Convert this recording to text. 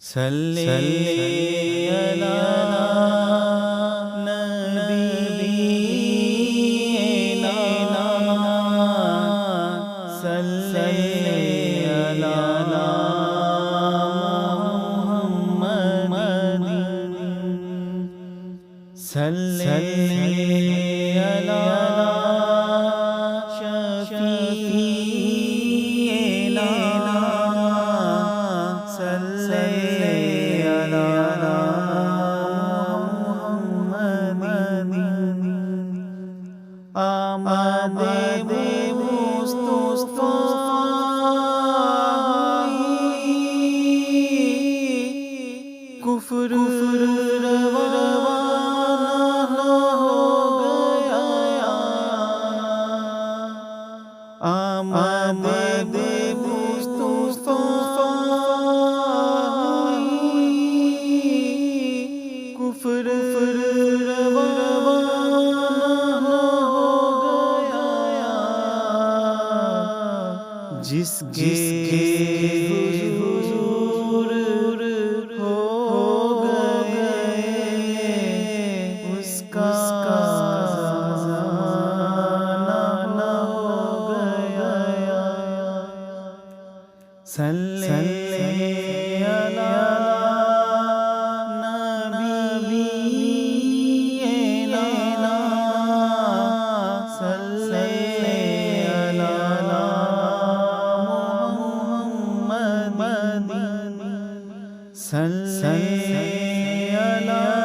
صلی علی نبینا صلی علی محمد صلی علی شفیعنا صلی آمد مصطفی کفر روانہ ہو گیا آمد مصطفی کفر جس کے حضور ہو گئے اس کا زمانہ ہو گیا صلی علی نبینا صلی صلی علی